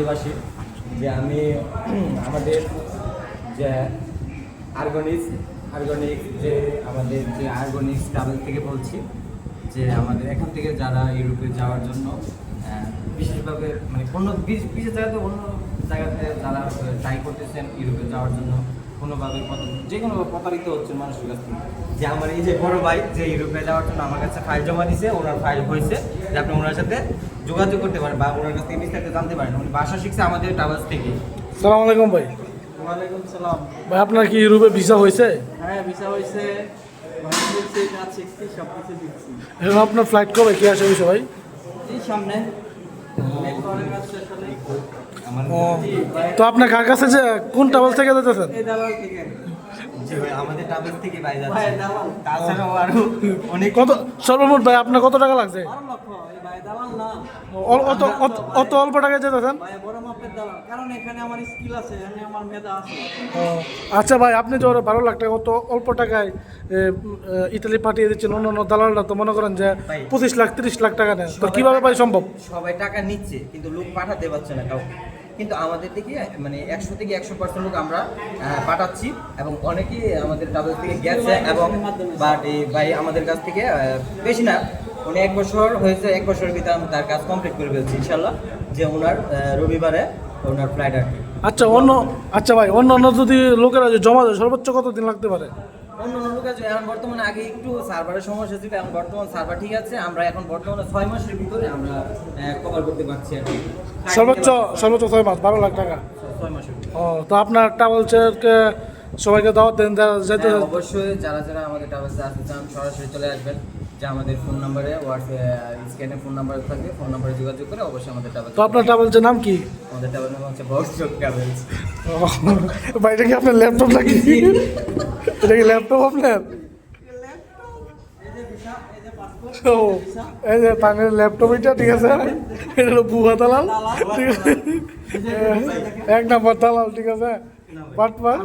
নদীবাসী যে আমি আমাদের যে আর্গনিক্স যে আমাদের যে আর্গনিক্স ট্রাভেল থেকে বলছি যে আমাদের এখান থেকে যারা ইউরোপে যাওয়ার জন্য বিশেষভাবে মানে বিশেষ জায়গাতে অন্য জায়গাতে যারা ট্রাই করতেছেন ইউরোপে যাওয়ার জন্য কোনোভাবে যে কোনোভাবে প্রতারিত হচ্ছে মানুষের কাছ থেকে যে আমার এই যে বড় ভাই যে ইউরোপে যাওয়ার জন্য আমার কাছে ফাইল জমা দিয়েছে ওনার ফাইল হয়েছে যে আপনি ওনার সাথে যোগাযোগ করতে পারেন বা ওনার কাছ থেকে বিস্তারিত জানতে পারেন উনি ভাষা শিখছে আমাদের ট্রাভেলস থেকে। সালাম আলাইকুম ভাই। ওয়ালাইকুম সালাম ভাই আপনার কি ইউরোপে ভিসা হয়েছে? হ্যাঁ ভিসা হয়েছে, কাজ শিখছি, সব কিছু দিচ্ছি। এখন আপনার ফ্লাইট কবে কি আসে হয়েছে ভাই? এই সামনে তো আপনার কার কাছে যে কোন ট্রাভেল থেকে যেতেছেন? এই দালাল থেকে জি ভাই আমাদের ট্রাভেলস থেকে ভাই যাচ্ছে তাছাড়াও আরো অনেক কত সর্বমোট ভাই আপনার কত টাকা লাগছে? 12 লক্ষ। এই ভাই দালাল না, অত অল্প টাকায় যেতেছেন? ভাই বড় মাপের দালাল, কারণ এখানে আমার স্কিল আছে, এখানে আমার মেধা আছে। আচ্ছা ভাই, আপনি যে 12 লাখ টাকা অত অল্প টাকায় ইতালি পাঠিয়ে দিচ্ছেন, অন্য অন্য দালালরা তো মনে করেন যে 25 লাখ 30 লাখ টাকা নেন, তো কিভাবে ভাই সম্ভব? সবাই টাকা নিচ্ছে কিন্তু লোক পাঠাতে পারছে না কাউকে, কিন্তু আমাদের থেকে মানে 100 থেকে 100% লোক আমরা পাঠাচ্ছি এবং অনেকেই আমাদের ট্রাভেল থেকে গেছে এবং বাট এই ভাই আমাদের কাছ থেকে বেশি না উনি 1 বছর হয়েছে, 1 বছরের ভিতরে আমি তার কাজ কমপ্লিট করে ফেলছি ইনশাল্লাহ, যে ওনার রবিবারে ওনার ফ্লাইট আর কি। আচ্ছা ভাই, অন্য যদি লোকেরা যে জমা দেয় সর্বোচ্চ কত দিন লাগতে পারে? অন্য লোক আছে এখন বর্তমানে, আগে একটু সার্ভারের সমস্যা ছিল, এখন বর্তমান সার্ভার ঠিক আছে, আমরা এখন বর্তমানে 6 মাসের ভিতরে আমরা কভার করতে পারছি আর কি। সর্বোচ্চ 6 মাস 12 লাখ টাকা। 6 মাসের তো আপনার ট্রাভেলসকে সবাইকে দাওয়াত দেন যেতে? অবশ্যই যারা যারা আমাদের ট্রাভেলসে আসতে চান সরাসরি চলে আসবেন, যে আমাদের ফোন নাম্বারে স্ক্যানে ফোন নাম্বার থাকবে, ফোন নাম্বারে যোগাযোগ করে অবশ্যই আমাদের ট্রাভেলস। তো আপনার ট্রাভেলসের নাম কি? আমাদের ট্রাভেল নাম হচ্ছে ভরসক ট্রাভেলস। ভাই এটা কি আপনার ল্যাপটপ নাকি? এটা কি ল্যাপটপ আপনার? ও এই যে তানের ল্যাপটপ এটা, ঠিক আছে, এটা হলো বুয়া দালাল, ঠিক আছে, 1 নম্বর দালাল, ঠিক আছে, বাটপার।